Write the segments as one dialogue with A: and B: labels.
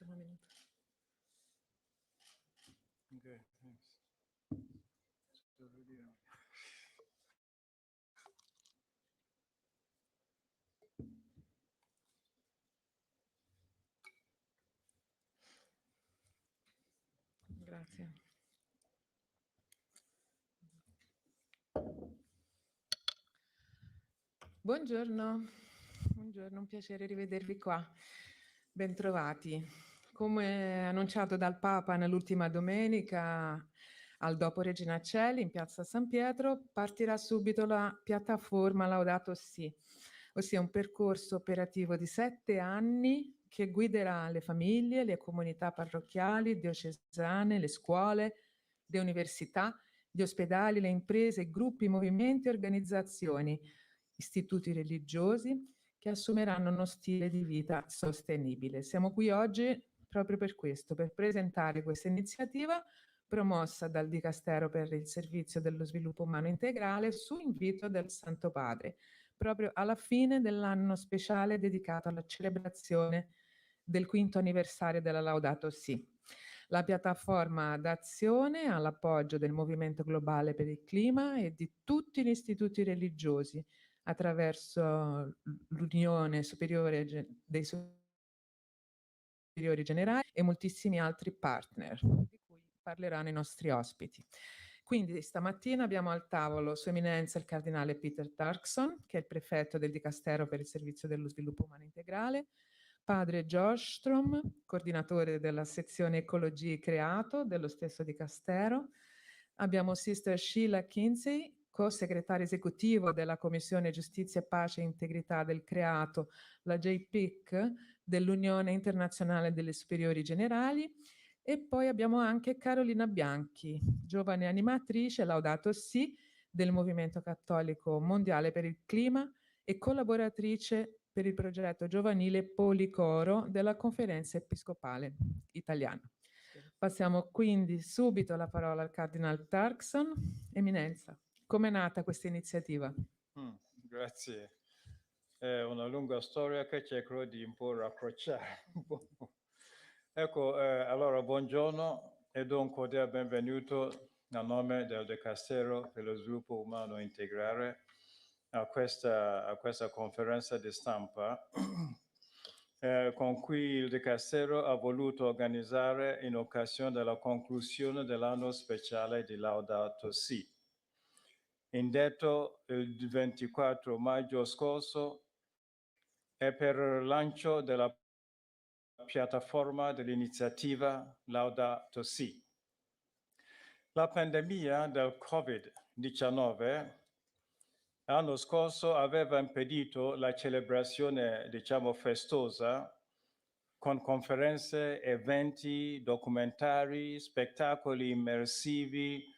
A: Ultimo minuto.
B: Okay, thanks.
A: Grazie. Buongiorno, buongiorno, un piacere rivedervi qua. Bentrovati. Come annunciato dal Papa nell'ultima domenica, al dopo Regina Coeli in piazza San Pietro, partirà subito la piattaforma Laudatosi, ossia un percorso operativo di 7 anni che guiderà le famiglie, le comunità parrocchiali, diocesane, le scuole, le università, gli ospedali, le imprese, gruppi, movimenti e organizzazioni, istituti religiosi che assumeranno uno stile di vita sostenibile. Siamo qui oggi proprio per questo, per presentare questa iniziativa promossa dal Dicastero per il Servizio dello Sviluppo Umano Integrale su invito del Santo Padre, proprio alla fine dell'anno speciale dedicato alla celebrazione del 5° anniversario della Laudato Si. La piattaforma d'azione all'appoggio del Movimento Globale per il Clima e di tutti gli istituti religiosi attraverso l'Unione Superiore dei Superiori Generali e moltissimi altri partner, di cui parleranno i nostri ospiti. Quindi stamattina abbiamo al tavolo Sua Eminenza il Cardinale Peter Turkson, che è il prefetto del Dicastero per il Servizio dello Sviluppo Umano Integrale, Padre Joshtrom, coordinatore della sezione Ecology creato dello stesso Dicastero. Abbiamo Sister Sheila Kinsey, co-segretario esecutivo della Commissione Giustizia, Pace e Integrità del Creato, la JPIC dell'Unione Internazionale delle Superiori Generali, e poi abbiamo anche Carolina Bianchi, giovane animatrice Laudatosi del Movimento Cattolico Mondiale per il Clima e collaboratrice per il progetto giovanile Policoro della Conferenza Episcopale Italiana. Passiamo quindi subito la parola al Cardinal Turkson. Eminenza, com'è nata questa iniziativa?
B: Grazie. È una lunga storia che cercherò di un po' rapprocciare. Ecco, allora buongiorno e do un cordiale benvenuto a nome del Dicastero per lo Sviluppo Umano Integrale a questa conferenza di stampa con cui il Dicastero ha voluto organizzare in occasione della conclusione dell'anno speciale di Laudato Si. Indetto il 24 maggio scorso e per il lancio della piattaforma dell'iniziativa Laudato Si. La pandemia del Covid-19 l'anno scorso aveva impedito la celebrazione, festosa, con conferenze, eventi, documentari, spettacoli immersivi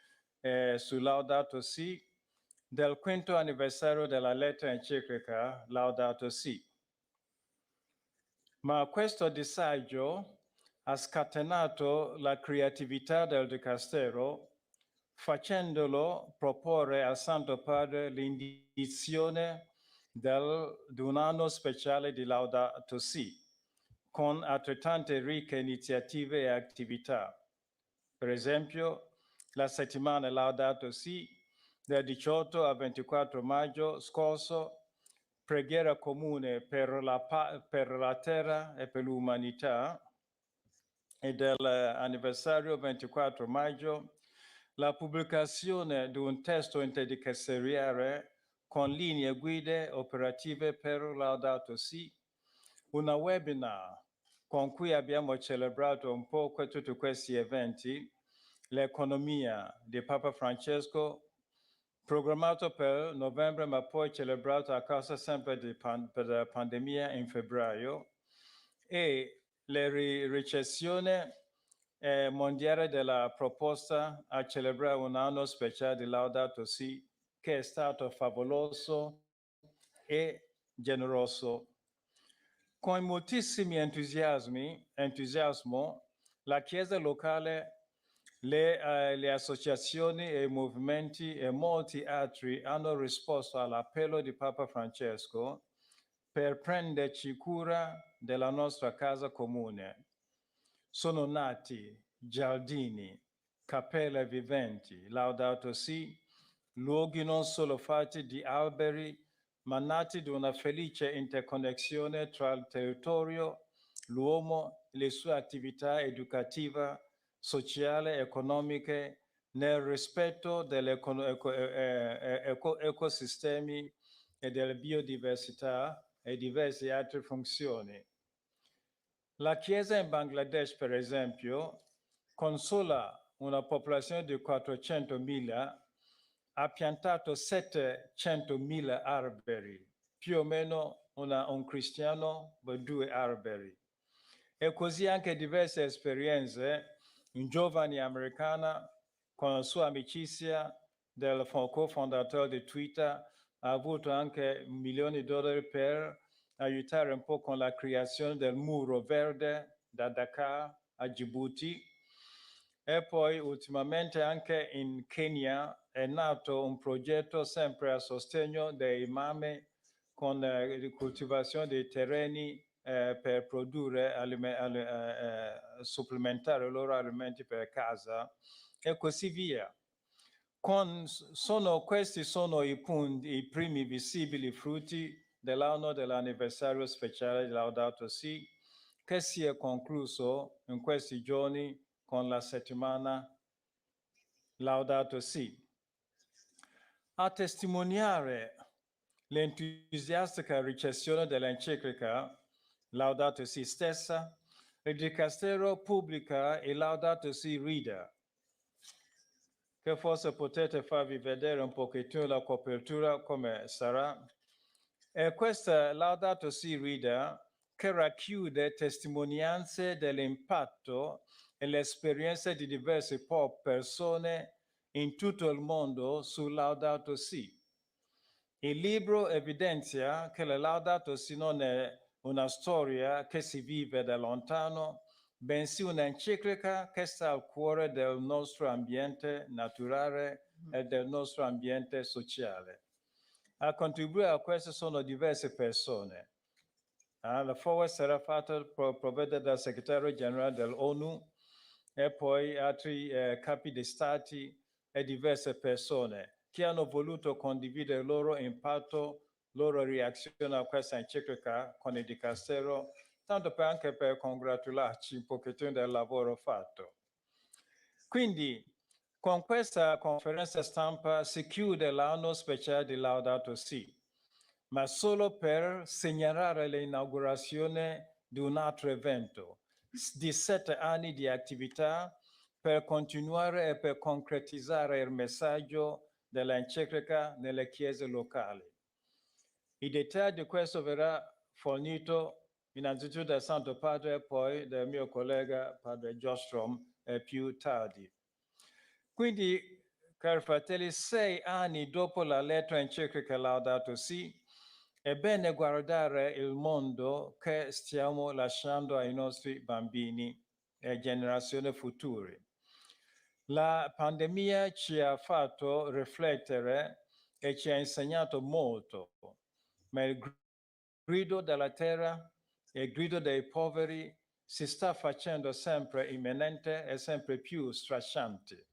B: su Laudato Si, del 5° anniversario della lettera enciclica Laudato Si. Ma questo disagio ha scatenato la creatività del Dicastero, facendolo proporre al Santo Padre l'indizione di un anno speciale di Laudato Si, con altrettante ricche iniziative e attività. Per esempio, la settimana Laudato Si del 18 al 24 maggio scorso, preghiera comune per la terra e per l'umanità, e dell'anniversario 24 maggio, la pubblicazione di un testo interdicasteriale con linee guide operative per Laudato Si, una webinar con cui abbiamo celebrato un po' tutti questi eventi, l'economia di Papa Francesco, programmato per novembre ma poi celebrato a causa sempre della pandemia in febbraio, e la ricezione mondiale della proposta a celebrare un anno speciale di Laudato Si, che è stato favoloso e generoso. Con moltissimi entusiasmo, la Chiesa locale, le associazioni e i movimenti e molti altri hanno risposto all'appello di Papa Francesco per prenderci cura della nostra casa comune. sono nati giardini, cappelle viventi, Laudatosi, luoghi non solo fatti di alberi, ma nati di una felice interconnessione tra il territorio, l'uomo e le sue attività educative, sociali e economiche nel rispetto degli ecosistemi e della biodiversità e diverse altre funzioni. La Chiesa in Bangladesh, per esempio, con sola una popolazione di 400.000, ha piantato 700.000 alberi, più o meno un cristiano per 2 alberi. E così anche diverse esperienze, un giovane americano con la sua amicizia del cofondatore di Twitter ha avuto anche $1 milione per aiutare un po' con la creazione del muro verde da Dakar a Djibouti. E poi ultimamente anche in Kenya è nato un progetto sempre a sostegno dei imam con la coltivazione dei terreni per produrre supplementare i loro alimenti per casa e così via. Questi sono i primi visibili frutti dell'anno dell'anniversario speciale di Laudatosi, che si è concluso in questi giorni con la settimana Laudatosi. A testimoniare l'entusiastica ricezione dell'enciclica Laudatosi stessa, il Dicastero pubblica il Laudatosi Reader, che forse potete farvi vedere un pochettino la copertura come sarà. E questa Laudatosi Reader che racchiude testimonianze dell'impatto e l'esperienza di diverse persone in tutto il mondo su Laudato Si. Il libro evidenzia che la Laudato Si non è una storia che si vive da lontano, bensì un'enciclica che sta al cuore del nostro ambiente naturale e del nostro ambiente sociale. A contribuire a questo sono diverse persone. La forward sarà fatta provvede dal segretario generale dell'ONU e poi altri capi di stati e diverse persone che hanno voluto condividere il loro impatto, loro reazione a questa enciclica con il Dicastero, tanto anche per congratularci un pochettino del lavoro fatto. Quindi, con questa conferenza stampa si chiude l'anno speciale di Laudato Si, ma solo per segnalare l'inaugurazione di un altro evento, di 7 anni di attività per continuare e per concretizzare il messaggio dell'enciclica nelle chiese locali. I dettagli di questo verrà fornito innanzitutto dal Santo Padre e poi dal mio collega Padre Joshtrom più tardi. Quindi, cari fratelli, 6 anni dopo la lettera enciclica Laudato Si, è bene guardare il mondo che stiamo lasciando ai nostri bambini e generazioni future. La pandemia ci ha fatto riflettere e ci ha insegnato molto, ma il grido della terra e il grido dei poveri si sta facendo sempre imminente e sempre più strasciante.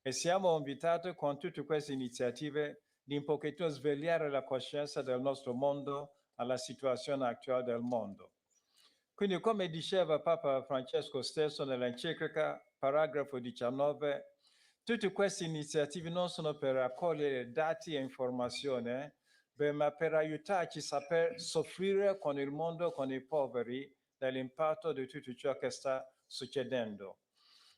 B: E siamo invitati con tutte queste iniziative di un pochettino svegliare la coscienza del nostro mondo alla situazione attuale del mondo. Quindi, come diceva Papa Francesco stesso nell'enciclica, paragrafo 19, tutte queste iniziative non sono per raccogliere dati e informazioni, ma per aiutarci a saper soffrire con il mondo, con i poveri, dell'impatto di tutto ciò che sta succedendo.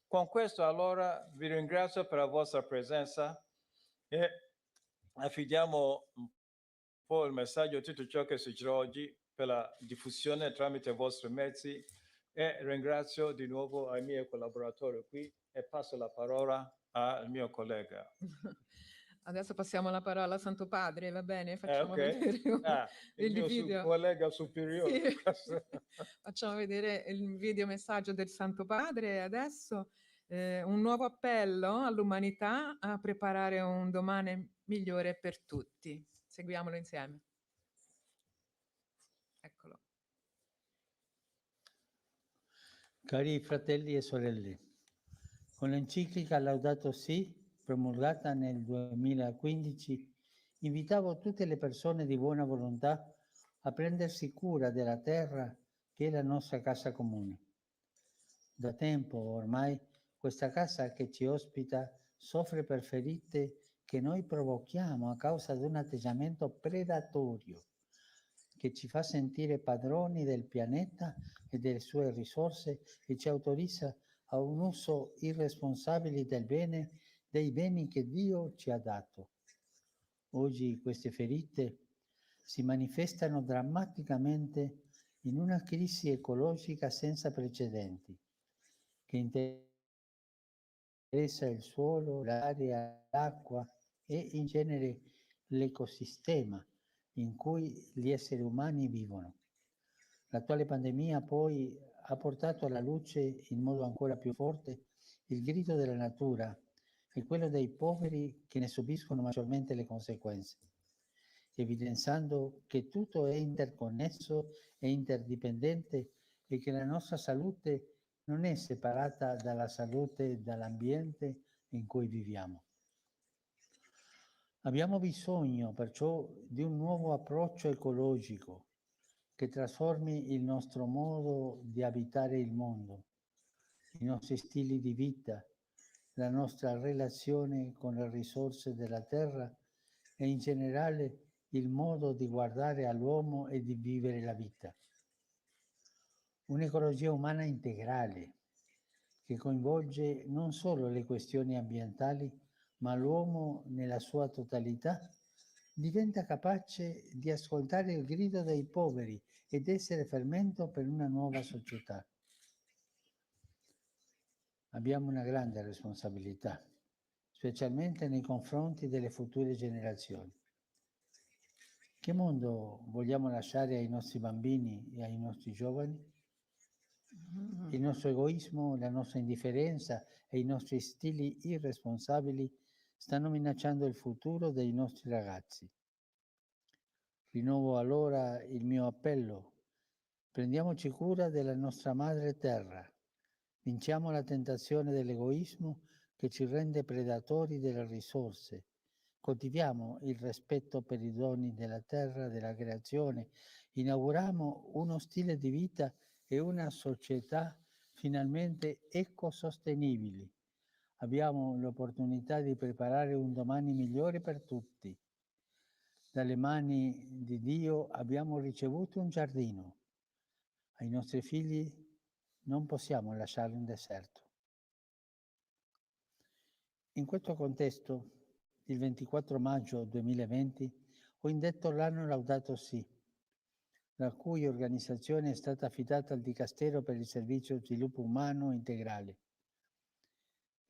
B: Con questo allora vi ringrazio per la vostra presenza e affidiamo un po' il messaggio di tutto ciò che succede oggi per la diffusione tramite i vostri mezzi e ringrazio di nuovo ai miei collaboratori qui e passo la parola al mio collega.
A: Adesso passiamo la parola al Santo Padre, va bene? Facciamo vedere
B: il mio
A: video.
B: collega superiore.
A: Sì. Facciamo vedere il video messaggio del Santo Padre adesso. Un nuovo appello all'umanità a preparare un domani migliore per tutti. Seguiamolo insieme. Eccolo.
C: Cari fratelli e sorelle, con l'enciclica Laudato Si, promulgata nel 2015, invitavo tutte le persone di buona volontà a prendersi cura della terra che è la nostra casa comune. Da tempo ormai questa casa che ci ospita soffre per ferite che noi provochiamo a causa di un atteggiamento predatorio che ci fa sentire padroni del pianeta e delle sue risorse e ci autorizza a un uso irresponsabile del bene, dei beni che Dio ci ha dato. Oggi queste ferite si manifestano drammaticamente in una crisi ecologica senza precedenti, che interessa il suolo, l'aria, l'acqua e in genere l'ecosistema in cui gli esseri umani vivono. L'attuale pandemia poi ha portato alla luce in modo ancora più forte il grido della natura e quello dei poveri che ne subiscono maggiormente le conseguenze, evidenziando che tutto è interconnesso e interdipendente e che la nostra salute non è separata dalla salute dall'ambiente in cui viviamo. Abbiamo bisogno perciò di un nuovo approccio ecologico che trasformi il nostro modo di abitare il mondo, i nostri stili di vita, la nostra relazione con le risorse della terra e in generale il modo di guardare all'uomo e di vivere la vita. Un'ecologia umana integrale che coinvolge non solo le questioni ambientali, ma l'uomo nella sua totalità, diventa capace di ascoltare il grido dei poveri ed essere fermento per una nuova società. Abbiamo una grande responsabilità, specialmente nei confronti delle future generazioni. Che mondo vogliamo lasciare ai nostri bambini e ai nostri giovani? Il nostro egoismo, la nostra indifferenza e i nostri stili irresponsabili stanno minacciando il futuro dei nostri ragazzi. Rinnovo allora il mio appello. Prendiamoci cura della nostra madre terra. Vinciamo la tentazione dell'egoismo che ci rende predatori delle risorse. Coltiviamo il rispetto per i doni della terra, della creazione. Inauguriamo uno stile di vita e una società finalmente ecosostenibili. Abbiamo l'opportunità di preparare un domani migliore per tutti. Dalle mani di Dio abbiamo ricevuto un giardino. Ai nostri figli non possiamo lasciarli in deserto. In questo contesto, il 24 maggio 2020, ho indetto l'anno Laudato Si, la cui organizzazione è stata affidata al Dicastero per il Servizio Sviluppo Umano Integrale.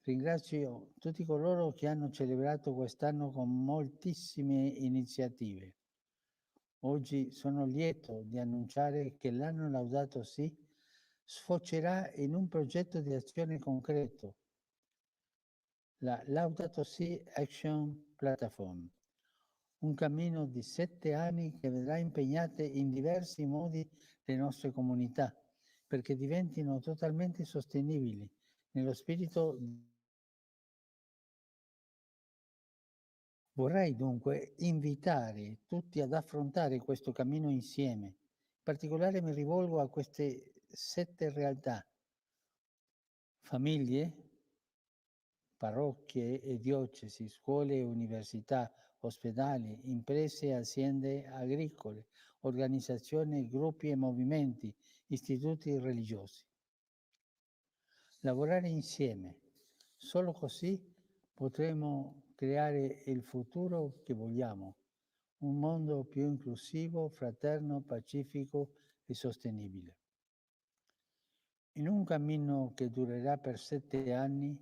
C: Ringrazio tutti coloro che hanno celebrato quest'anno con moltissime iniziative. Oggi sono lieto di annunciare che l'anno Laudato Si sfocerà in un progetto di azione concreto, la Laudato Si Action Platform, un cammino di 7 anni che vedrà impegnate in diversi modi le nostre comunità perché diventino totalmente sostenibili nello spirito. Vorrei dunque invitare tutti ad affrontare questo cammino insieme. In particolare mi rivolgo a queste 7 realtà: famiglie, parrocchie e diocesi, scuole e università, ospedali, imprese e aziende agricole, organizzazioni, gruppi e movimenti, istituti religiosi. Lavorare insieme, solo così potremo creare il futuro che vogliamo, un mondo più inclusivo, fraterno, pacifico e sostenibile. In un cammino che durerà per 7 anni,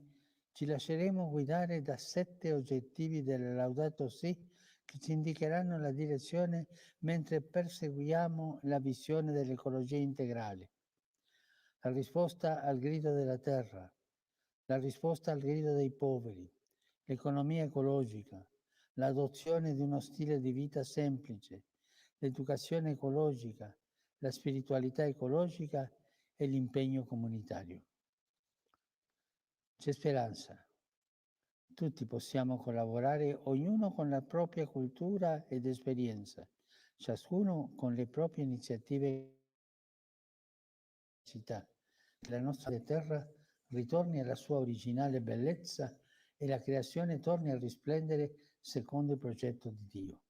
C: ci lasceremo guidare da 7 oggettivi del Laudato Si che ci indicheranno la direzione mentre perseguiamo la visione dell'ecologia integrale. La risposta al grido della terra, la risposta al grido dei poveri, l'economia ecologica, l'adozione di uno stile di vita semplice, l'educazione ecologica, la spiritualità ecologica e l'impegno comunitario. C'è speranza. Tutti possiamo collaborare, ognuno con la propria cultura ed esperienza, ciascuno con le proprie iniziative e capacità. Che la nostra terra ritorni alla sua originale bellezza e la creazione torni a risplendere secondo il progetto di Dio.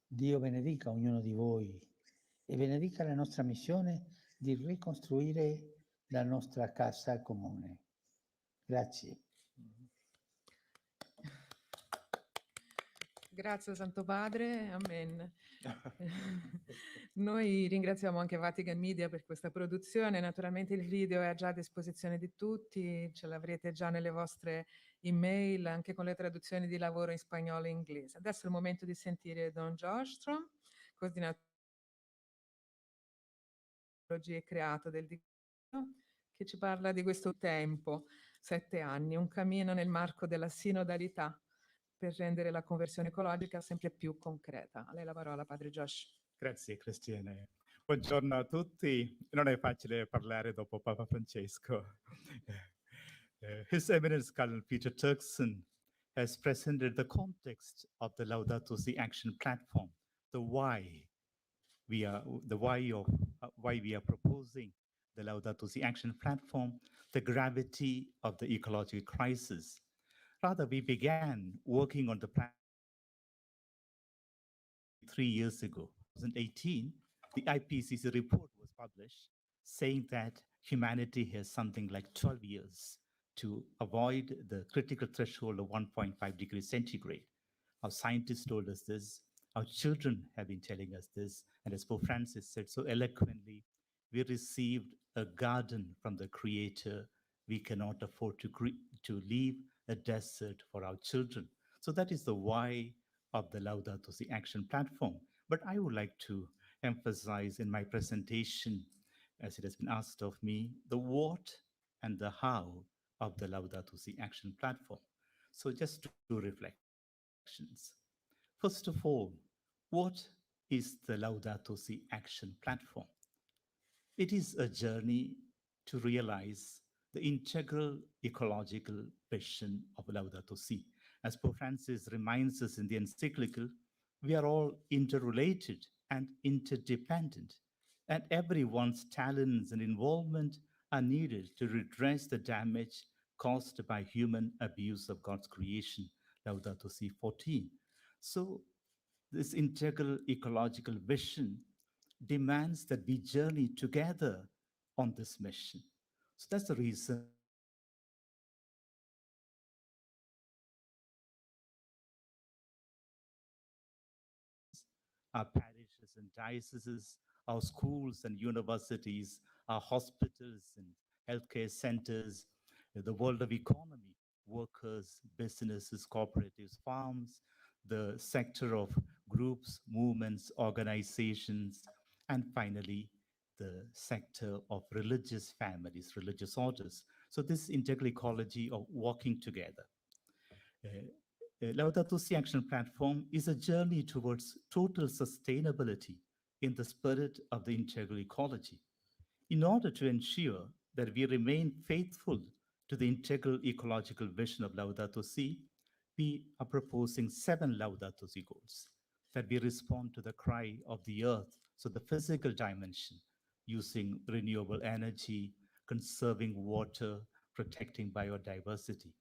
C: Dio benedica ognuno di voi e benedica la nostra missione di ricostruire la nostra casa comune. Grazie.
A: Grazie Santo Padre, amen. Noi ringraziamo anche Vatican Media per questa produzione, naturalmente il video è già a disposizione di tutti, ce l'avrete già nelle vostre email, anche con le traduzioni di lavoro in spagnolo e inglese. Adesso è il momento di sentire Don Joshtrom, coordinatore e creato del Dicastery, che ci parla di questo tempo, 7 anni, un cammino nel marco della sinodalità per rendere la conversione ecologica sempre più concreta. A lei la parola, Padre Josh.
D: Grazie Cristiane. Buongiorno a tutti. Non è facile parlare dopo Papa Francesco. His Eminence Cardinal Peter Turkson has presented the context of the Laudatosi Action Platform, the why we are proposing the Laudatosi Action Platform, the gravity of the ecological crisis. Rather, we began working on the plan 3 years ago. 2018, the IPCC report was published saying that humanity has something like 12 years to avoid the critical threshold of 1.5 degrees centigrade. Our scientists told us this, our children have been telling us this, and as Pope Francis said so eloquently, we received a garden from the Creator. We cannot afford to leave a desert for our children. So that is the why of the Laudato Si Action Platform. But I would like to emphasize in my presentation, as it has been asked of me, the what and the how of the Laudato Si Action Platform. So just 2 reflections. First of all, what is the Laudato Si Action Platform? It is a journey to realize the integral ecological vision of Laudato Si. As Pope Francis reminds us in the encyclical, we are all interrelated and interdependent, and everyone's talents and involvement are needed to redress the damage caused by human abuse of God's creation, Laudato Si 14. So this integral ecological vision demands that we journey together on this mission. So that's the reason our parishes and dioceses, our schools and universities, our hospitals and healthcare centers, the world of economy, workers, businesses, cooperatives, farms, the sector of groups, movements, organizations, and finally, the sector of religious families, religious orders. So this integral ecology of walking together. Laudato Si Action Platform is a journey towards total sustainability in the spirit of the integral ecology. In order to ensure that we remain faithful to the integral ecological vision of Laudato Si, we are proposing 7 Laudato Si goals, that we respond to the cry of the earth, so the physical dimension, using renewable energy, conserving water, protecting biodiversity.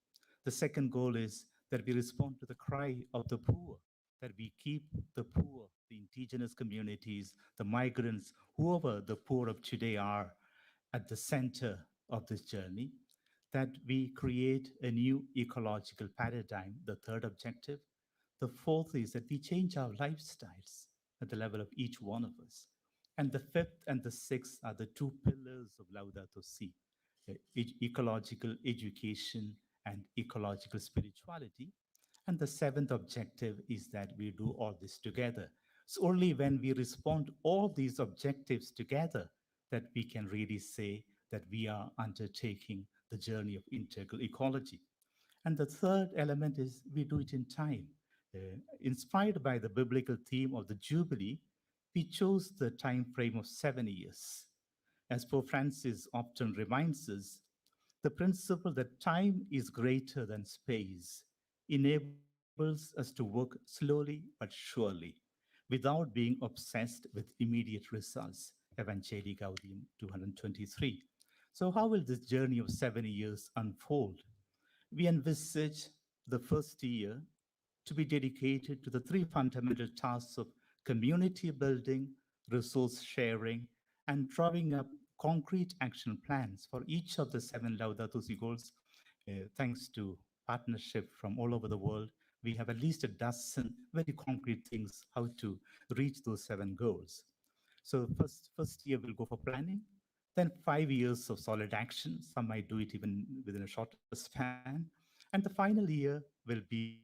D: The second goal is that we respond to the cry of the poor, that we keep the poor, the indigenous communities, the migrants, whoever the poor of today are, at the center of this journey, that we create a new ecological paradigm, the third objective. The fourth is that we change our lifestyles at the level of each one of us. And the fifth and the sixth are the 2 pillars of Laudato Si, ecological education and ecological spirituality. And the 7th objective is that we do all this together. So only when we respond all these objectives together that we can really say that we are undertaking the journey of integral ecology. And the third element is we do it in time. Inspired by the biblical theme of the Jubilee, we chose the time frame of 7 years. As Pope Francis often reminds us, the principle that time is greater than space enables us to work slowly but surely, without being obsessed with immediate results. Evangelii Gaudium 223. So, how will this journey of 7 years unfold? We envisage the first year to be dedicated to the three fundamental tasks of community building, resource sharing, and drawing up concrete action plans for each of the seven Laudato Si goals. Thanks to partnership from all over the world, we have at least a dozen very concrete things how to reach those seven goals. So first year we'll go for planning, then 5 years of solid action. Some might do it even within a shorter span. And the final year will be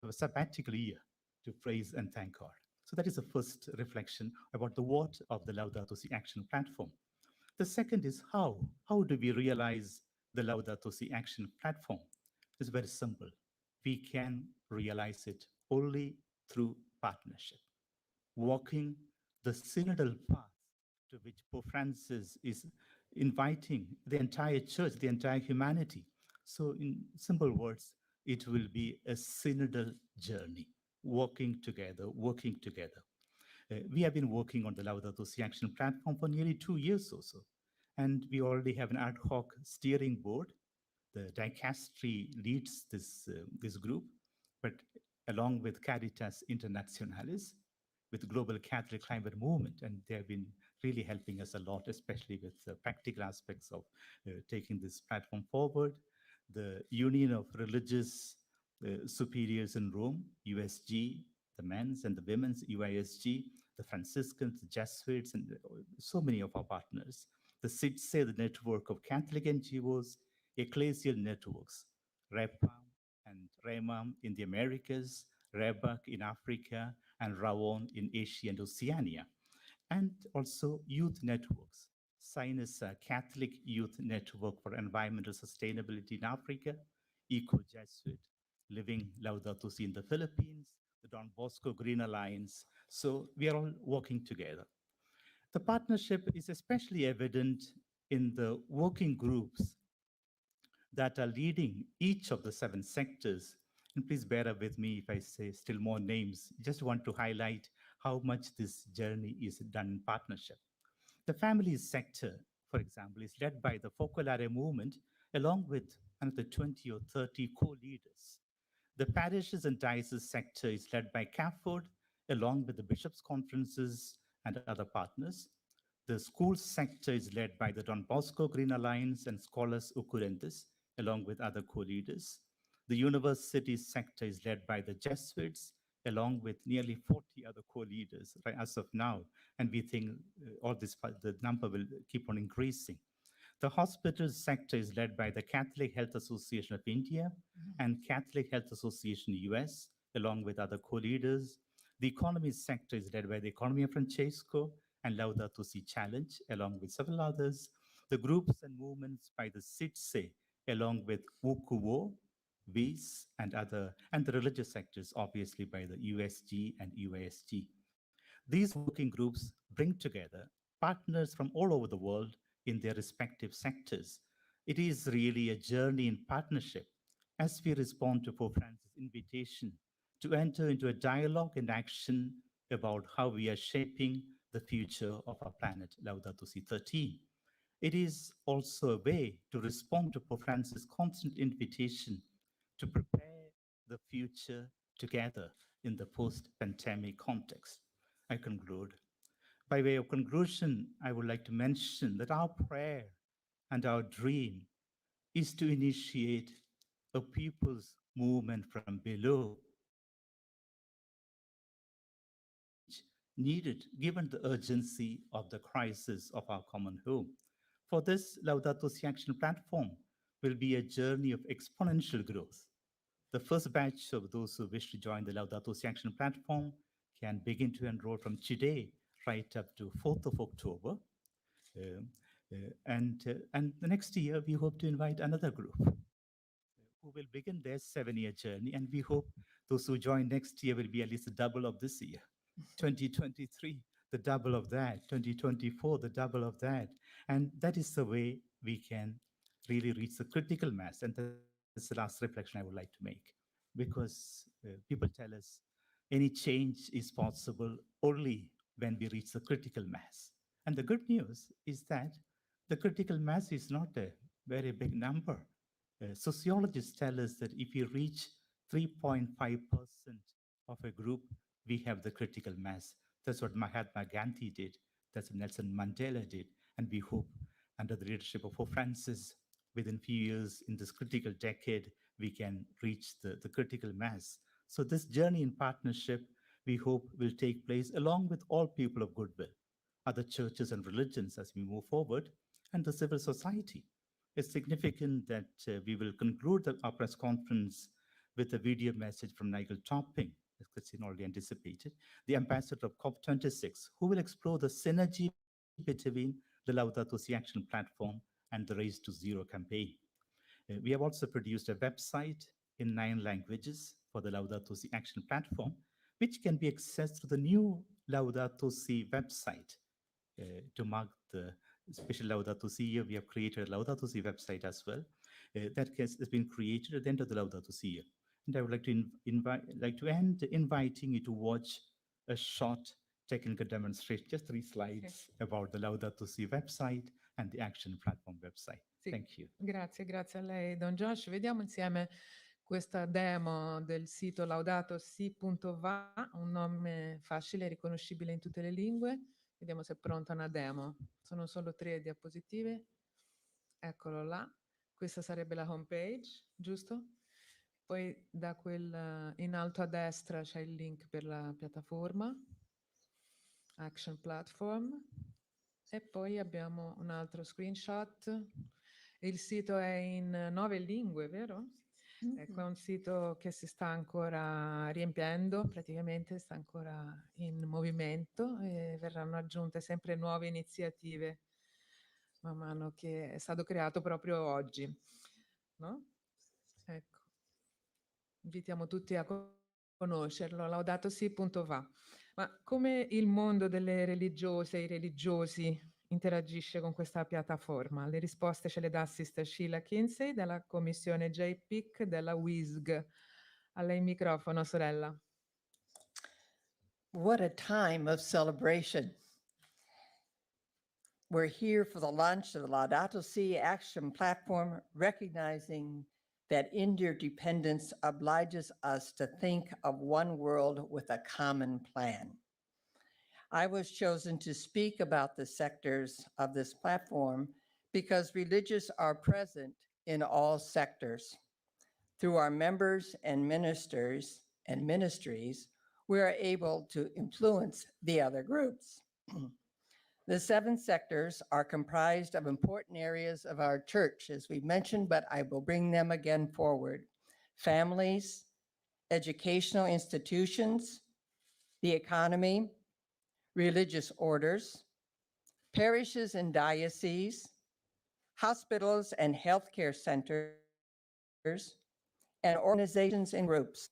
D: a sabbatical year to praise and thank God. So that is the first reflection about the what of the Laudato Si action platform. The second is how. How do we realize the Laudato Si action platform? It's very simple. We can realize it only through partnership, walking the synodal path to which Pope Francis is inviting the entire church, the entire humanity. So, in simple words, it will be a synodal journey, working together, working together. We have been working on the Laudato Si action platform for nearly 2 years or so. And we already have an ad hoc steering board. The Dicastery leads this group, but along with Caritas Internationalis, with Global Catholic Climate Movement, and they have been really helping us a lot, especially with the practical aspects of taking this platform forward. The Union of Religious Superiors in Rome, USG, the men's and the women's, UISG, the Franciscans, the Jesuits, and so many of our partners. The SIDSE, the network of Catholic NGOs, ecclesial networks, REPAM and REMAM in the Americas, REBAC in Africa, and RAWON in Asia and Oceania, and also youth networks. SINUSA, Catholic Youth Network for Environmental Sustainability in Africa, Eco-Jesuit, Living Laudato Si in the Philippines, the Don Bosco Green Alliance. So we are all working together. The partnership is especially evident in the working groups that are leading each of the seven sectors. And please bear up with me if I say still more names. Just want to highlight how much this journey is done in partnership. The families sector, for example, is led by the Focolare movement, along with another 20 or 30 co-leaders. The parishes and diocese sector is led by CAFOD, along with the bishops' conferences and other partners. The school sector is led by the Don Bosco Green Alliance and Scholars Occurrentes, along with other co-leaders. The university sector is led by the Jesuits, along with nearly 40 other co-leaders right, as of now. And we think the number will keep on increasing. The hospital sector is led by the Catholic Health Association of India and Catholic Health Association US, along with other co-leaders. The economy sector is led by the Economy of Francesco and Laudato Si Challenge, along with several others. The groups and movements by the SIDSE, along with UKUO, VIS, and the religious sectors, obviously by the USG and UASG. These working groups bring together partners from all over the world in their respective sectors. It is really a journey in partnership as we respond to Pope Francis' invitation to enter into a dialogue and action about how we are shaping the future of our planet, Laudato Si 13. It is also a way to respond to Pope Francis' constant invitation to prepare the future together in the post-pandemic context. I conclude. By way of conclusion, I would like to mention that our prayer and our dream is to initiate a people's movement from below, needed given the urgency of the crisis of our common home. For this, Laudato Si Action Platform will be a journey of exponential growth. The first batch of those who wish to join the Laudato Si Action Platform can begin to enroll from today right up to 4th of October. And the next year, we hope to invite another group who will begin their 7-year journey. And we hope those who join next year will be at least double of this year, 2023. the double of that, 2024, the double of that. And that is the way we can really reach the critical mass. And that's the last reflection I would like to make, because people tell us any change is possible only when we reach the critical mass. And the good news is that the critical mass is not a very big number. Sociologists tell us that if you reach 3.5% of a group, we have the critical mass. That's what Mahatma Gandhi did. That's what Nelson Mandela did. And we hope, under the leadership of Pope Francis, within few years, in this critical decade, we can reach the critical mass. So this journey in partnership, we hope, will take place along with all people of goodwill, other churches and religions as we move forward, and the civil society. It's significant that we will conclude our press conference with a video message from Nigel Topping, as Christine already anticipated, the ambassador of COP26, who will explore the synergy between the Laudatosi Action Platform and the Race to Zero campaign. We have also produced a website in 9 languages for the Laudatosi Action Platform, which can be accessed through the new Laudatosi website. To mark the special Laudatosi year, we have created a Laudatosi website as well. That has been created at the end of the Laudatosi year. And I would like to end inviting you to watch a short technical demonstration, just 3 slides about the Laudatosi website and the Action Platform website.
A: Sì,
D: Thank you.
A: Grazie a lei, Don Josh. Vediamo insieme questa demo del sito laudatosi.va, un nome facile e riconoscibile in tutte le lingue. Vediamo se è pronta una demo. Sono solo 3 diapositive. Eccolo là. Questa sarebbe la home page, giusto? Poi da quel in alto a destra c'è il link per la piattaforma, Action Platform. E poi abbiamo un altro screenshot. Il sito è in 9 lingue, vero? Ecco, è un sito che si sta ancora riempiendo, praticamente sta ancora in movimento e verranno aggiunte sempre nuove iniziative man mano che è stato creato proprio oggi, no? Ecco. Invitiamo tutti a conoscerlo, laudatosi.va. Ma come il mondo delle religiose e i religiosi interagisce con questa piattaforma? Le risposte ce le dà Sister Sheila Kinsey della commissione JPIC della WISG. A lei il microfono, sorella.
E: What a time of celebration. We're here for the launch of the Laudatosi Action Platform, recognizing that interdependence obliges us to think of one world with a common plan. I was chosen to speak about the sectors of this platform because religious are present in all sectors. Through our members and ministers and ministries, we are able to influence the other groups. The 7 sectors are comprised of important areas of our church, as we mentioned, but I will bring them again forward. Families, educational institutions, the economy, religious orders, parishes and dioceses, hospitals and healthcare centers, and organizations and groups.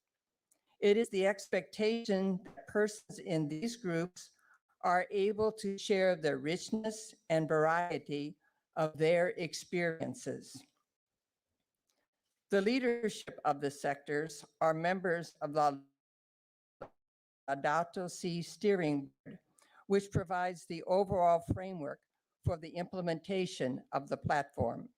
E: It is the expectation that persons in these groups are able to share the richness and variety of their experiences. The leadership of the sectors are members of the Laudatosi Steering Board, which provides the overall framework for the implementation of the platform.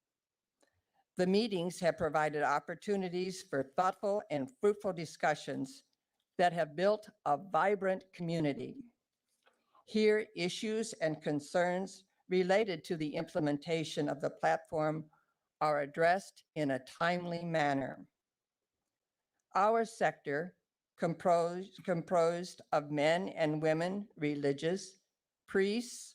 E: The meetings have provided opportunities for thoughtful and fruitful discussions that have built a vibrant community. Here, issues and concerns related to the implementation of the platform are addressed in a timely manner. Our sector, composed of men and women, religious, priests,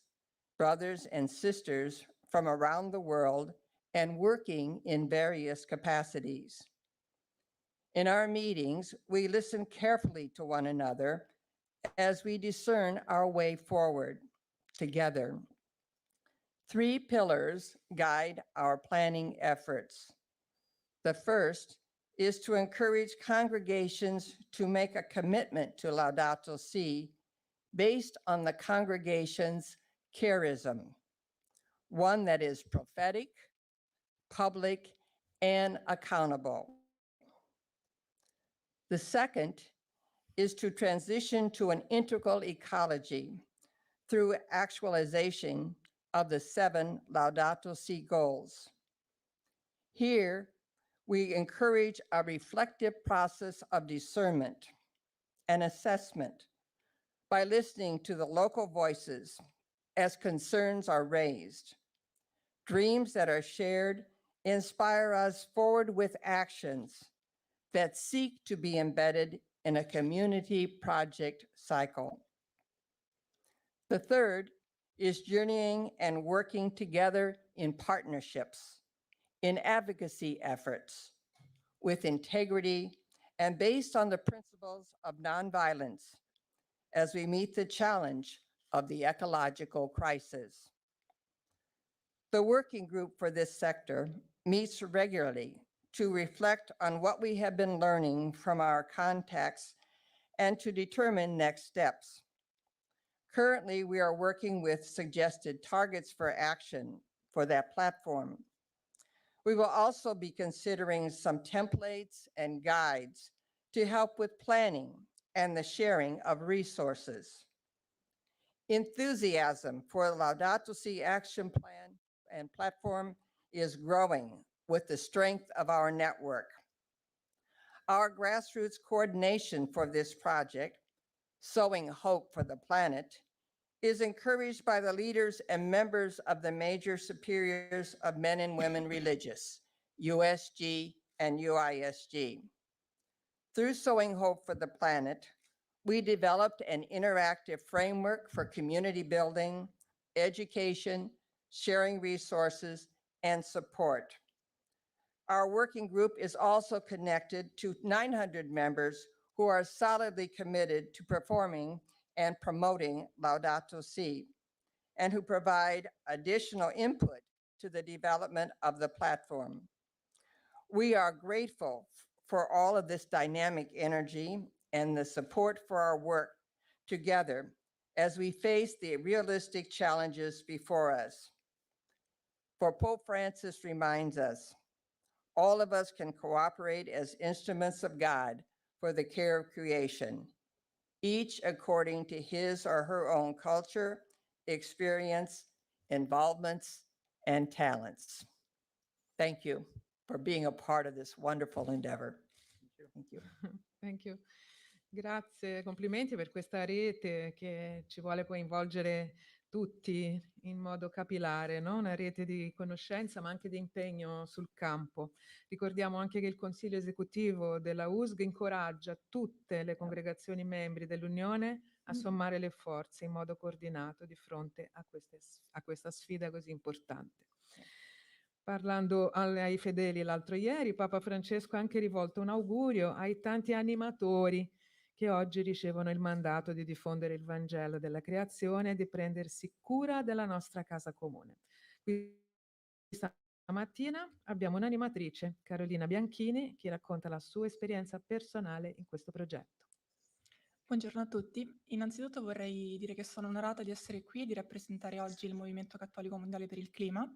E: brothers and sisters from around the world, and working in various capacities. In our meetings, we listen carefully to one another as we discern our way forward together. 3 pillars guide our planning efforts. The first is to encourage congregations to make a commitment to Laudato Si based on the congregation's charism, one that is prophetic, public, and accountable. The second is to transition to an integral ecology through actualization of the 7 Laudato Si goals. Here, we encourage a reflective process of discernment and assessment by listening to the local voices as concerns are raised. Dreams that are shared inspire us forward with actions that seek to be embedded in a community project cycle. The third is journeying and working together in partnerships, in advocacy efforts, with integrity and based on the principles of nonviolence as we meet the challenge of the ecological crisis. The working group for this sector meets regularly to reflect on what we have been learning from our contacts and to determine next steps. Currently, we are working with suggested targets for action for that platform. We will also be considering some templates and guides to help with planning and the sharing of resources. Enthusiasm for the Laudato Si action plan and platform is growing with the strength of our network. Our grassroots coordination for this project, Sowing Hope for the Planet, is encouraged by the leaders and members of the major superiors of men and women religious, USG and UISG. Through Sowing Hope for the Planet, we developed an interactive framework for community building, education, sharing resources, and support. Our working group is also connected to 900 members who are solidly committed to performing and promoting Laudato Si, and who provide additional input to the development of the platform. We are grateful for all of this dynamic energy and the support for our work together as we face the realistic challenges before us. For Pope Francis reminds us, all of us can cooperate as instruments of God for the care of creation, each according to his or her own culture, experience, involvements, and talents. Thank you for being a part of this wonderful endeavor. Thank you.
A: Thank you. Grazie, complimenti per questa rete che ci vuole coinvolgere tutti in modo capillare, no? Una rete di conoscenza ma anche di impegno sul campo. Ricordiamo anche che il Consiglio esecutivo della USG incoraggia tutte le congregazioni membri dell'Unione a sommare le forze in modo coordinato di fronte a questa sfida così importante. Parlando ai fedeli l'altro ieri, Papa Francesco ha anche rivolto un augurio ai tanti animatori che oggi ricevono il mandato di diffondere il Vangelo della creazione e di prendersi cura della nostra casa comune. Questa mattina abbiamo un'animatrice, Carolina Bianchini, che racconta la sua esperienza personale in questo progetto.
F: Buongiorno a tutti. Innanzitutto vorrei dire che sono onorata di essere qui e di rappresentare oggi il Movimento Cattolico Mondiale per il Clima,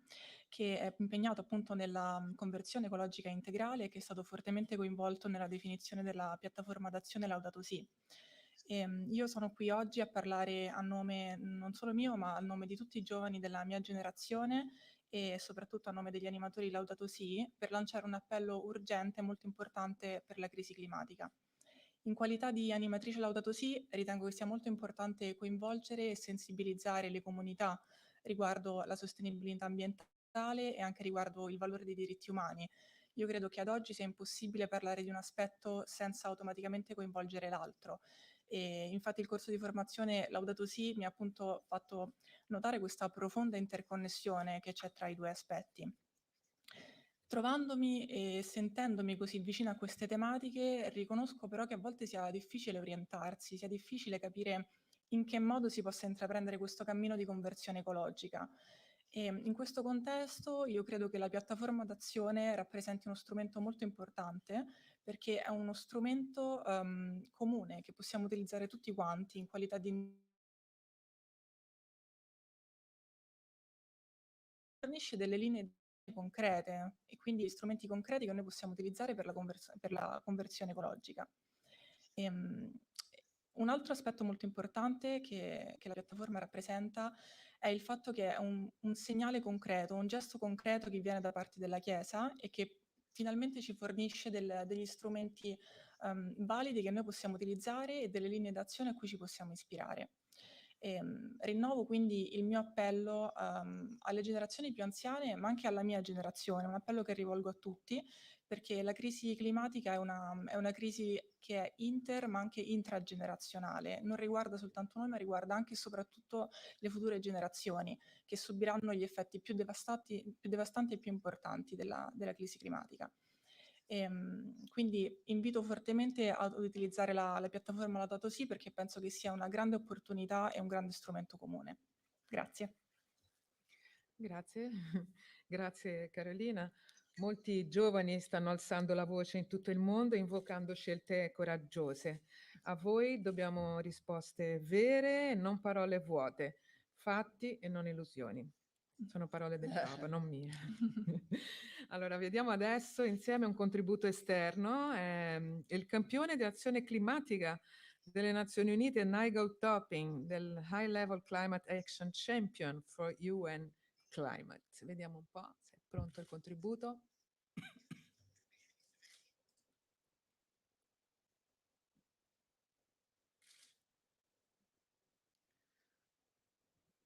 F: che è impegnato appunto nella conversione ecologica integrale e che è stato fortemente coinvolto nella definizione della piattaforma d'azione Laudato Si. Io sono qui oggi a parlare a nome non solo mio, ma a nome di tutti i giovani della mia generazione e soprattutto a nome degli animatori Laudato Si, per lanciare un appello urgente e molto importante per la crisi climatica. In qualità di animatrice Laudato Si, ritengo che sia molto importante coinvolgere e sensibilizzare le comunità riguardo la sostenibilità ambientale e anche riguardo il valore dei diritti umani. Io credo che ad oggi sia impossibile parlare di un aspetto senza automaticamente coinvolgere l'altro. E infatti il corso di formazione Laudato Si mi ha appunto fatto notare questa profonda interconnessione che c'è tra i due aspetti. Trovandomi e sentendomi così vicina a queste tematiche, riconosco però che a volte sia difficile orientarsi, sia difficile capire in che modo si possa intraprendere questo cammino di conversione ecologica. E in questo contesto io credo che la piattaforma d'azione rappresenti uno strumento molto importante, perché è uno strumento comune che possiamo utilizzare tutti quanti in qualità di fornisce delle linee concrete e quindi strumenti concreti che noi possiamo utilizzare per la conversione ecologica. Un altro aspetto molto importante che la piattaforma rappresenta è il fatto che è un segnale concreto, un gesto concreto che viene da parte della Chiesa e che finalmente ci fornisce degli strumenti validi che noi possiamo utilizzare e delle linee d'azione a cui ci possiamo ispirare. Rinnovo quindi il mio appello alle generazioni più anziane, ma anche alla mia generazione, un appello che rivolgo a tutti, perché la crisi climatica è una crisi che è inter ma anche intragenerazionale, non riguarda soltanto noi, ma riguarda anche e soprattutto le future generazioni che subiranno gli effetti più devastanti e più importanti della crisi climatica. Quindi invito fortemente ad utilizzare la piattaforma Laudatosi perché penso che sia una grande opportunità e un grande strumento comune. Grazie.
A: Grazie, grazie Carolina. Molti giovani stanno alzando la voce in tutto il mondo, invocando scelte coraggiose. A voi dobbiamo risposte vere, non parole vuote, fatti e non illusioni. Sono parole del Papa, non mie. Allora, vediamo adesso insieme un contributo esterno. Il campione di azione climatica delle Nazioni Unite, Nigel Topping, del High Level Climate Action Champion for UN Climate. Vediamo un po' se è pronto il contributo.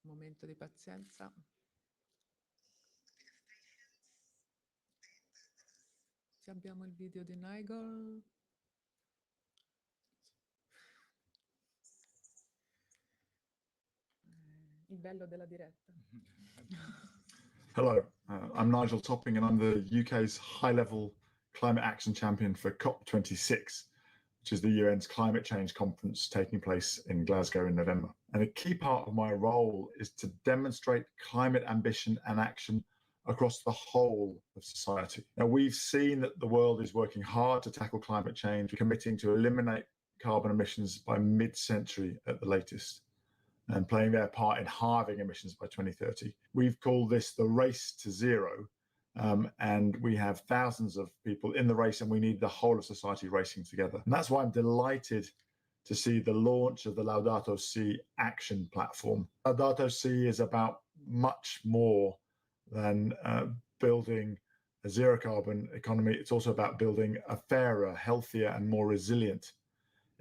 A: Momento di pazienza. Se abbiamo il video di Nigel. Il bello della diretta.
G: Hello, I'm Nigel Topping and I'm the UK's high-level climate action champion for COP26, which is the UN's climate change conference taking place in Glasgow in November. And a key part of my role is to demonstrate climate ambition and action across the whole of society. Now, we've seen that the world is working hard to tackle climate change, committing to eliminate carbon emissions by mid-century at the latest, and playing their part in halving emissions by 2030. We've called this the race to zero, and we have thousands of people in the race, and we need the whole of society racing together. And that's why I'm delighted to see the launch of the Laudatosi action platform. Laudatosi is about much more than building a zero carbon economy. It's also about building a fairer, healthier, and more resilient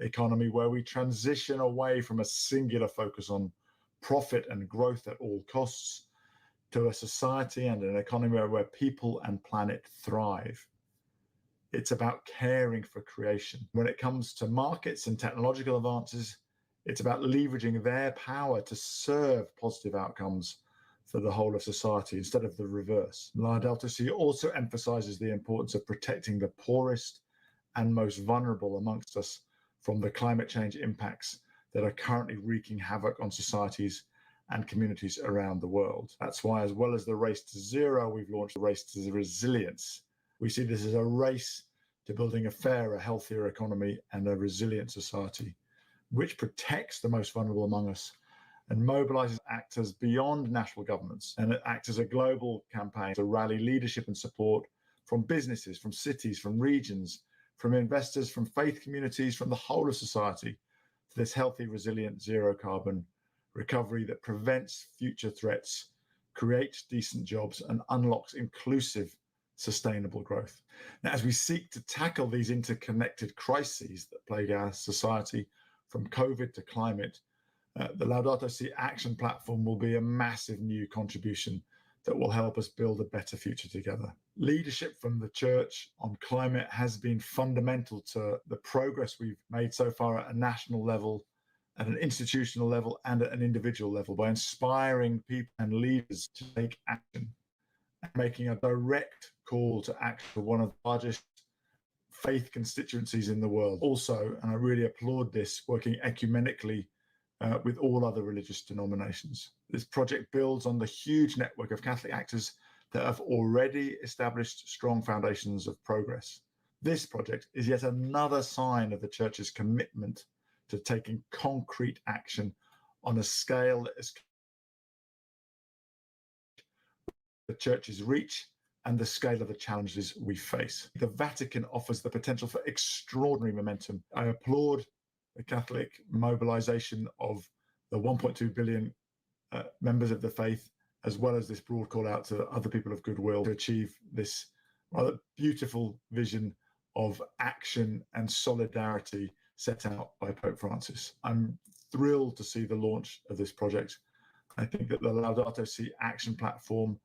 G: economy where we transition away from a singular focus on profit and growth at all costs to a society and an economy where people and planet thrive. It's about caring for creation. When it comes to markets and technological advances, it's about leveraging their power to serve positive outcomes for the whole of society instead of the reverse. Laudatosi also emphasizes the importance of protecting the poorest and most vulnerable amongst us from the climate change impacts that are currently wreaking havoc on societies and communities around the world. That's why, as well as the race to zero, we've launched the race to resilience. We see this as a race to building a fairer, healthier economy and a resilient society, which protects the most vulnerable among us and mobilizes actors beyond national governments. And it acts as a global campaign to rally leadership and support from businesses, from cities, from regions, from investors, from faith communities, from the whole of society, to this healthy, resilient, zero carbon recovery that prevents future threats, creates decent jobs, and unlocks inclusive, sustainable growth. Now, as we seek to tackle these interconnected crises that plague our society, from COVID to climate, the Laudatosi Action Platform will be a massive new contribution that will help us build a better future together. Leadership from the Church on climate has been fundamental to the progress we've made so far at a national level, at an institutional level, and at an individual level by inspiring people and leaders to take action and making a direct call to action for one of the largest faith constituencies in the world. Also, and I really applaud this, working ecumenically with all other religious denominations. This project builds on the huge network of Catholic actors that have already established strong foundations of progress. This project is yet another sign of the Church's commitment to taking concrete action on a scale that is the Church's reach and the scale of the challenges we face. The Vatican offers the potential for extraordinary momentum. I applaud the Catholic mobilization of the 1.2 billion members of the faith, as well as this broad call out to other people of goodwill to achieve this rather beautiful vision of action and solidarity set out by Pope Francis. I'm thrilled to see the launch of this project. I think that the Laudatosi action platform,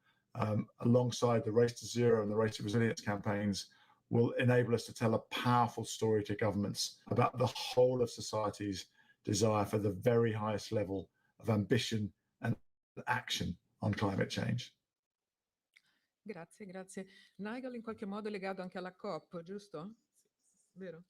G: alongside the Race to Zero and the Race to Resilience campaigns, will enable us to tell a powerful story to governments about the whole of society's desire for the very highest level of ambition and action on climate change.
A: Grazie, grazie. Nigel in qualche modo è legato anche alla COP, giusto? Vero?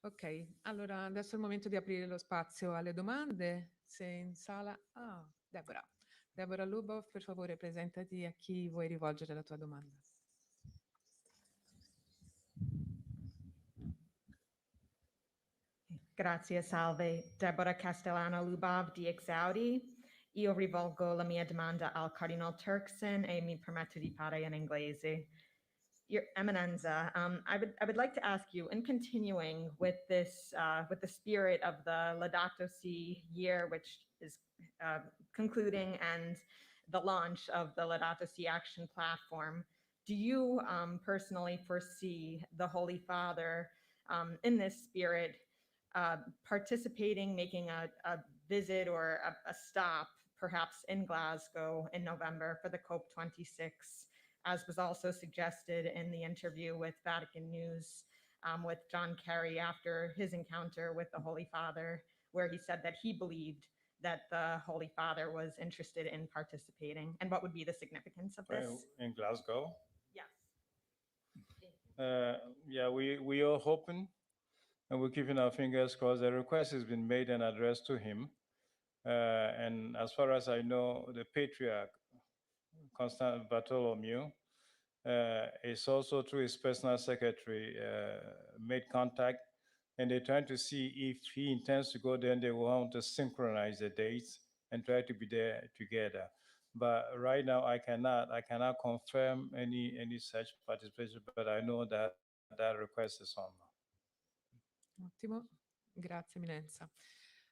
A: Ok, allora adesso è il momento di aprire lo spazio alle domande. Se in sala... Ah, Deborah. Deborah Lubov, per favore presentati a chi vuoi rivolgere la tua domanda.
H: Grazie, salve. Deborah Castellano Lubov di Exaudi. Io rivolgo la mia domanda al Cardinal Turkson e mi permetto di parlare in inglese. Your Eminence, I would like to ask you, in continuing with this, with the spirit of the Laudatosi year, which is concluding, and the launch of the Laudatosi Action Platform, do you personally foresee the Holy Father in this spirit participating, making a visit or a stop, perhaps in Glasgow in November for the COP26, as was also suggested in the interview with Vatican News with John Kerry after his encounter with the Holy Father, where he said that he believed that the Holy Father was interested in participating, and what would be the significance of this?
B: In Glasgow?
H: Yes.
B: Yeah, we are hoping, and we're keeping our fingers crossed. The request has been made and addressed to him. And as far as I know, the Patriarch, Constant Bartholomew, is also through his personal secretary made contact, and they're trying to see if he intends to go there, and they want to synchronize the dates and try to be there together. But right now, I cannot confirm any such participation, but I know that that request is on.
A: Ottimo, grazie Eminenza.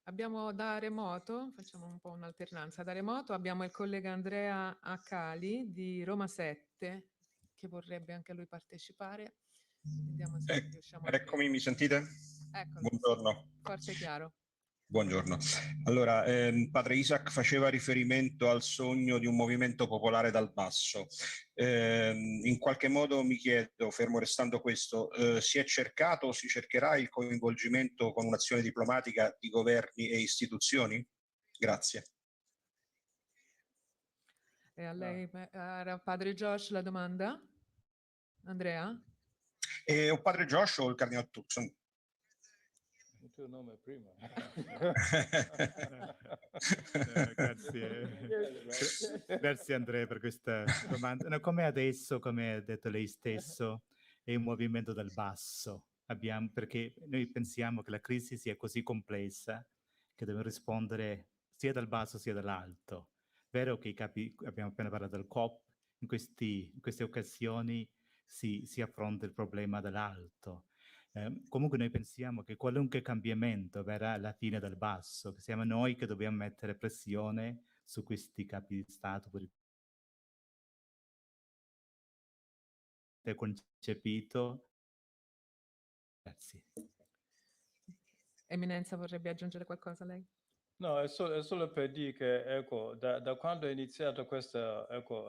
A: Abbiamo da remoto, facciamo un po' un'alternanza, da remoto abbiamo il collega Andrea Accali di Roma 7 che vorrebbe anche lui partecipare. Vediamo se riusciamo a...
I: Eccomi, mi sentite?
A: Eccolo,
I: Buongiorno.
A: forse è chiaro.
I: Buongiorno. Allora, padre Isaac faceva riferimento al sogno di un movimento popolare dal basso. In qualche modo mi chiedo, fermo restando questo, si è cercato o si cercherà il coinvolgimento con un'azione diplomatica di governi e istituzioni? Grazie.
A: E a lei, era padre Josh, la domanda? Andrea?
I: O padre Josh o il Cardinal Turkson?
B: Il tuo nome prima.
D: Grazie Andrea per questa domanda. No, come adesso, come ha detto lei stesso, è un movimento dal basso. Perché noi pensiamo che la crisi sia così complessa che dobbiamo rispondere sia dal basso sia dall'alto. Vero che abbiamo appena parlato del COP, in queste occasioni si affronta il problema dall'alto. Comunque noi pensiamo che qualunque cambiamento verrà alla fine dal basso, che siamo noi che dobbiamo mettere pressione su questi capi di Stato per concepito. Grazie.
A: Eminenza, vorrebbe aggiungere qualcosa lei?
B: No, è solo per dire che ecco, da quando è iniziato questo, ecco,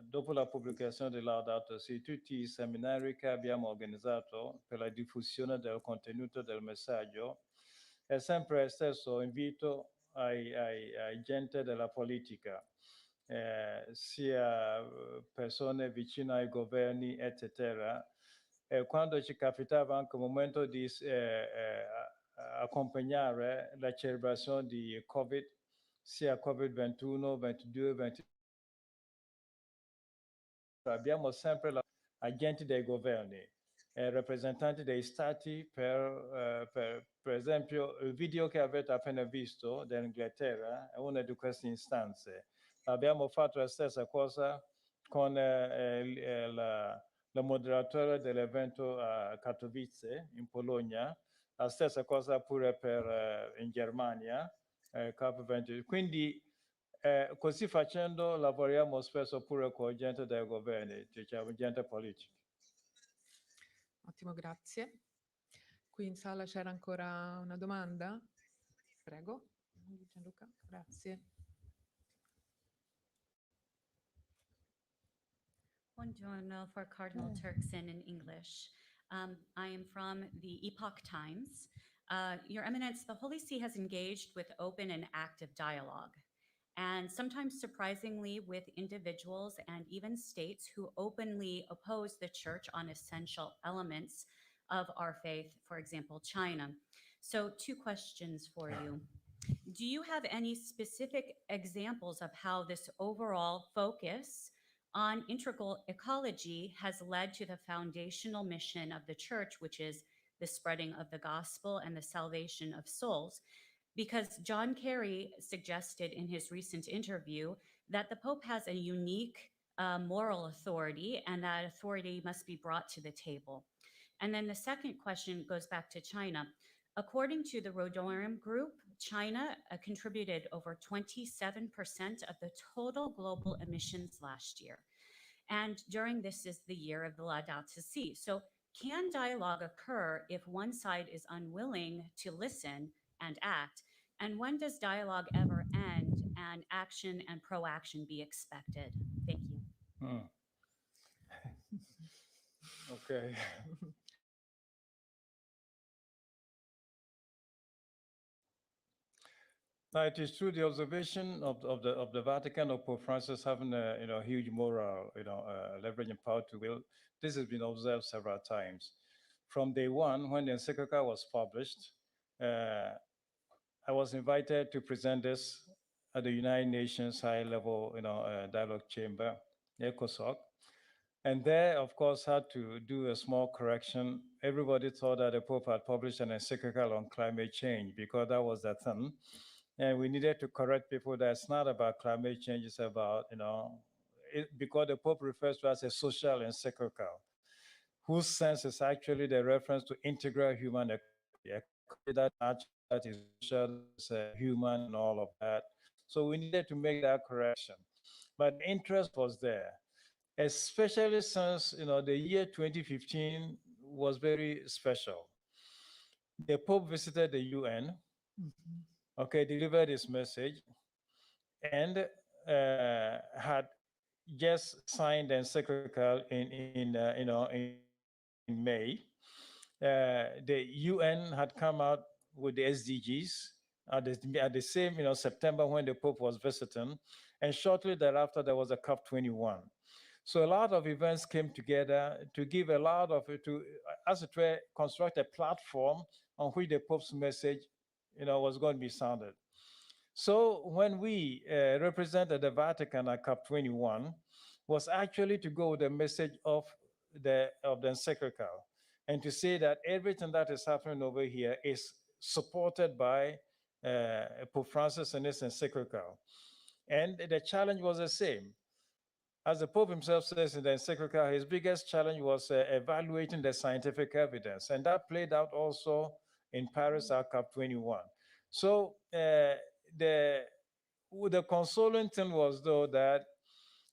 B: dopo la pubblicazione di Laudatosi, tutti i seminari che abbiamo organizzato per la diffusione del contenuto del messaggio, è sempre lo stesso invito ai gente della politica, sia persone vicine ai governi, eccetera. E quando ci capitava anche un momento di accompagnare la celebrazione di Covid, sia Covid-21, 22, 23. Abbiamo sempre agenti dei governi, rappresentanti dei stati, per esempio il video che avete appena visto dell'Inghilterra è una di queste istanze. Abbiamo fatto la stessa cosa con la moderatore dell'evento a Katowice in Polonia, la stessa cosa pure per in Germania, COP20. Quindi così facendo lavoriamo spesso pure con gente dei governi, diciamo gente politica.
A: Ottimo, grazie. Qui in sala c'era ancora una domanda? Prego, Gianluca, grazie.
J: Buongiorno for Cardinal Turkson in English. I am from the Epoch Times. Your Eminence, the Holy See has engaged with open and active dialogue, and sometimes surprisingly with individuals and even states who openly oppose the Church on essential elements of our faith, for example, China. So 2 questions for you. Do you have any specific examples of how this overall focus on integral ecology has led to the foundational mission of the Church, which is the spreading of the gospel and the salvation of souls? Because John Kerry suggested in his recent interview that the Pope has a unique moral authority, and that authority must be brought to the table. And then the second question goes back to China. According to the Rodorum Group, China contributed over 27% of the total global emissions last year. And during this is the year of the Laudatosi. So can dialogue occur if one side is unwilling to listen and act? And when does dialogue ever end and action and proaction be expected? Thank you.
B: Okay. Now, it is true the observation of the Vatican of Pope Francis having a huge moral leveraging power to will. This has been observed several times. From day one, when the encyclical was published, I was invited to present this at the United Nations high-level dialogue chamber, ECOSOC. And there, of course, had to do a small correction. Everybody thought that the Pope had published an encyclical on climate change because that was the thing. And we needed to correct people that it's not about climate change, it's about, because the Pope refers to it as a social encyclical, whose sense is actually the reference to integral human equity, that is social, is human and all of that. So we needed to make that correction. But interest was there, especially since the year 2015 was very special. The Pope visited the UN, delivered his message, and had just signed the encyclical in May. The UN had come out with the SDGs at the same September when the Pope was visiting, and shortly thereafter there was a COP21. So a lot of events came together to give a lot of as it were, construct a platform on which the Pope's message was going to be sounded. So when we represented the Vatican at COP21, was actually to go with the message of the encyclical and to say that everything that is happening over here is supported by Pope Francis and his encyclical. And the challenge was the same. As the Pope himself says in the encyclical, his biggest challenge was evaluating the scientific evidence. And that played out also in Paris at COP21. So the consoling thing was, though, that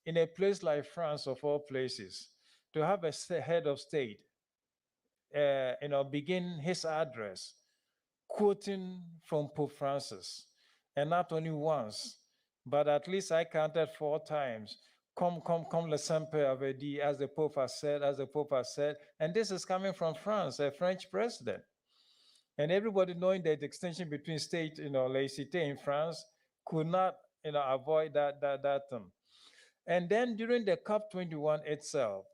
B: in a place like France, of all places, to have a head of state, begin his address quoting from Pope Francis, and not only once, but at least I counted 4 times. Come, le Saint-Père, as the Pope has said, and this is coming from France, a French president. And everybody knowing the distinction between state, laicite in France, could not, avoid that thing. And then during the COP21 itself,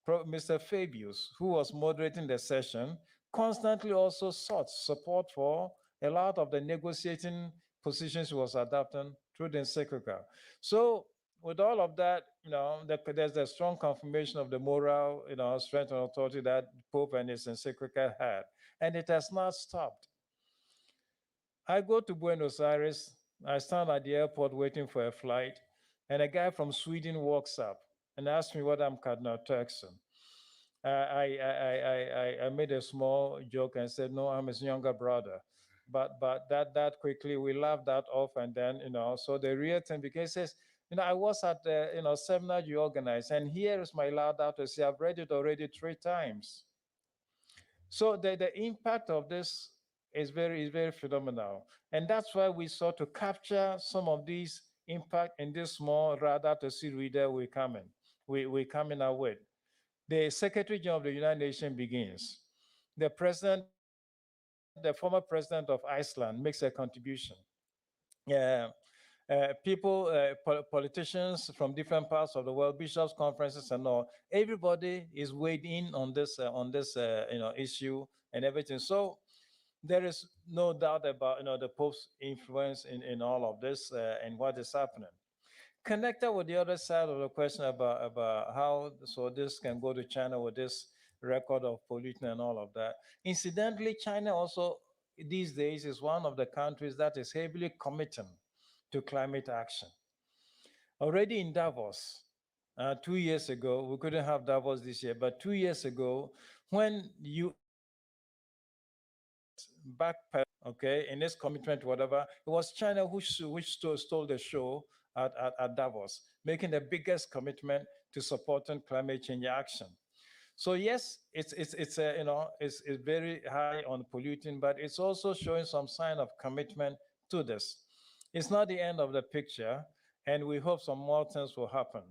B: Mr. Fabius, who was moderating the session, constantly also sought support for a lot of the negotiating positions he was adopting through the encyclical. So with all of that, there's a strong confirmation of the moral, strength and authority that Pope and his encyclical had. And it has not stopped. I go to Buenos Aires, I stand at the airport waiting for a flight, and a guy from Sweden walks up, and asked me what I'm Cardinal Turkson. I made a small joke and said, no, I'm his younger brother. But that quickly, we laughed that off, and then, so the real thing, because it says, I was at the, seminar you organized, and here is my Laudatosi. I've read it already 3 times. So the impact of this is very phenomenal. And that's why we sought to capture some of these impact in this small Laudatosi reader we're coming out with. The Secretary General of the United Nations begins. The former president of Iceland makes a contribution. Politicians from different parts of the world, bishops, conferences, and all, everybody is weighed in on this issue and everything. So there is no doubt about the Pope's influence in all of this and what is happening. Connected with the other side of the question about how this can go to China with this record of pollution and all of that. Incidentally, China also these days is one of the countries that is heavily committing to climate action. Already in Davos, 2 years ago, we couldn't have Davos this year, but 2 years ago, when you backpedal, in this commitment, whatever, it was China which stole the show at Davos, making the biggest commitment to supporting climate change action. So yes, it's very high on polluting, but it's also showing some sign of commitment to this. It's not the end of the picture, and we hope some more things will happen.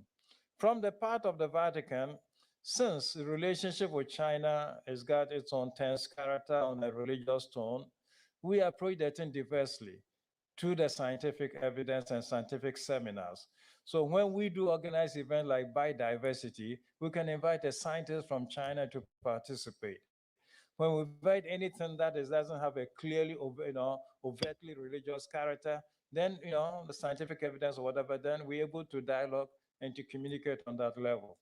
B: From the part of the Vatican, since the relationship with China has got its own tense character on a religious tone, we approach that thing diversely through the scientific evidence and scientific seminars. So when we do organize events like biodiversity, we can invite a scientist from China to participate. When we invite anything that doesn't have a clearly, overtly religious character, then, the scientific evidence or whatever, then we're able to dialogue and to communicate on that level.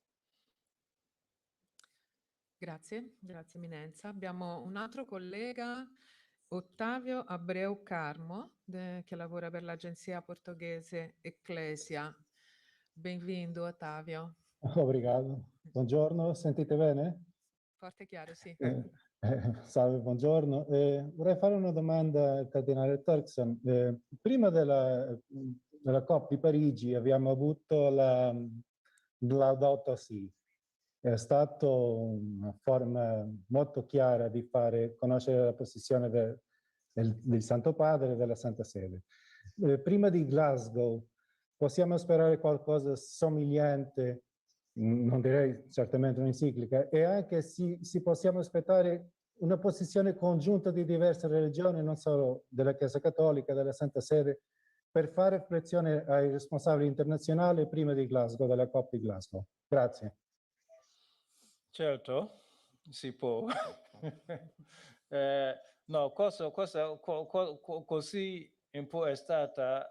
A: Grazie Eminenza. Abbiamo un altro collega, Ottavio Abreu Carmo, che lavora per l'agenzia portoghese Ecclesia. Bem-vindo, Ottavio.
K: Obrigado. Buongiorno, sentite bene?
A: Forte e chiaro, sì.
K: Salve, buongiorno. Vorrei fare una domanda al Cardinale Turkson. Prima della COP di Parigi abbiamo avuto la Laudatosi. È stata una forma molto chiara di fare conoscere la posizione del Santo Padre e della Santa Sede. Prima di Glasgow possiamo sperare qualcosa somigliante, non direi certamente un'enciclica, e anche si possiamo aspettare una posizione congiunta di diverse religioni, non solo della Chiesa Cattolica, della Santa Sede, per fare pressione ai responsabili internazionali prima di Glasgow, della COP di Glasgow. Grazie.
B: Certo, si può. No, così un po' è stata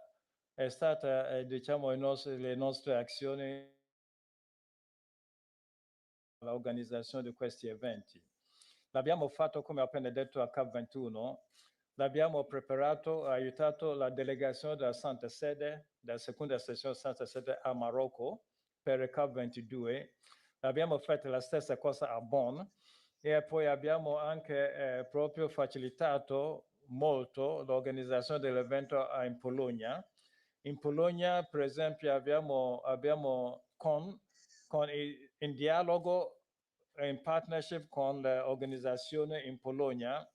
B: diciamo, le nostre azioni all'organizzazione di questi eventi. L'abbiamo fatto, come ho appena detto, a COP21, l'abbiamo preparato, aiutato la delegazione della Santa Sede, della seconda sessione Santa Sede a Marocco per il COP22. Abbiamo fatto la stessa cosa a Bonn e poi abbiamo anche proprio facilitato molto l'organizzazione dell'evento in Polonia. In Polonia, per esempio, abbiamo in dialogo, in partnership con l'organizzazione in Polonia,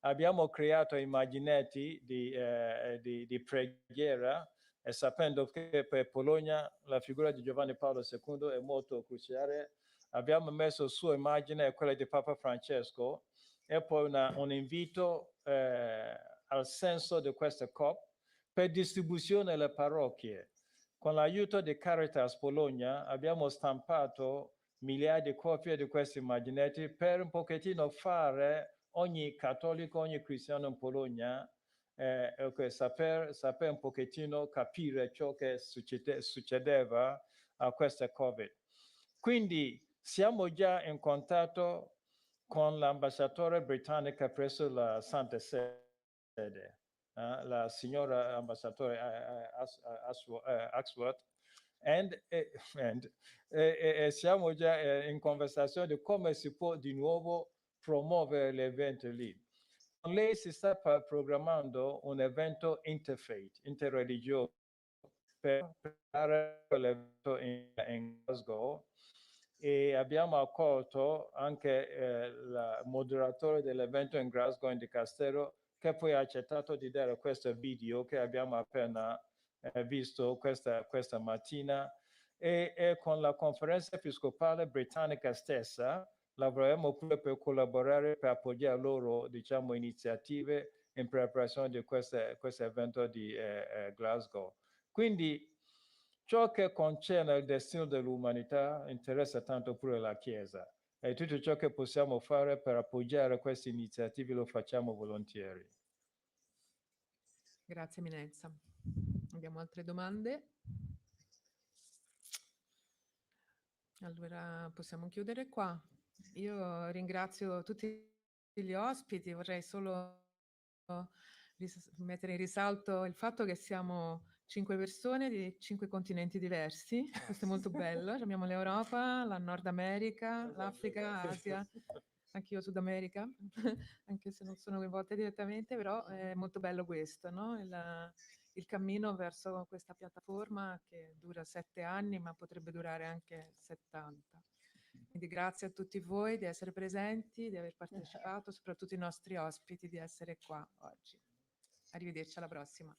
B: abbiamo creato immaginetti di preghiera, e sapendo che per Polonia la figura di Giovanni Paolo II è molto cruciale, abbiamo messo su immagine quella di Papa Francesco e poi un invito al senso di questa COP per distribuzione alle parrocchie. Con l'aiuto di Caritas Bologna abbiamo stampato migliaia di copie di questi immaginetti per un pochettino fare ogni cattolico, ogni cristiano in Bologna saper un pochettino capire ciò che succedeva a questa Covid. Quindi siamo già in contatto con l'ambasciatore britannica presso la Santa Sede, la signora ambasciatore Axworth, siamo già in conversazione di come si può di nuovo promuovere l'evento lì. Lei si sta programmando un evento interfaith, interreligioso, per preparare l'evento in Glasgow, e abbiamo accolto anche il moderatore dell'evento in Glasgow, in Dicastery, che poi ha accettato di dare questo video che abbiamo appena visto questa mattina, e con la conferenza episcopale britannica stessa lavoreremo pure per collaborare, per appoggiare loro, diciamo, iniziative in preparazione di questo evento di Glasgow. Quindi ciò che concerne il destino dell'umanità interessa tanto pure la Chiesa, e tutto ciò che possiamo fare per appoggiare queste iniziative lo facciamo volentieri.
A: Grazie Eminenza. Abbiamo altre domande? Allora possiamo chiudere qua. Io ringrazio tutti gli ospiti, vorrei solo mettere in risalto il fatto che siamo 5 persone di 5 continenti diversi. Questo è molto bello. Abbiamo l'Europa, la Nord America, l'Africa, Asia, anch'io Sud America, anche se non sono coinvolta direttamente, però è molto bello questo, no? Il cammino verso questa piattaforma che dura 7 anni, ma potrebbe durare anche 70. Quindi grazie a tutti voi di essere presenti, di aver partecipato, soprattutto i nostri ospiti di essere qua oggi. Arrivederci, alla prossima.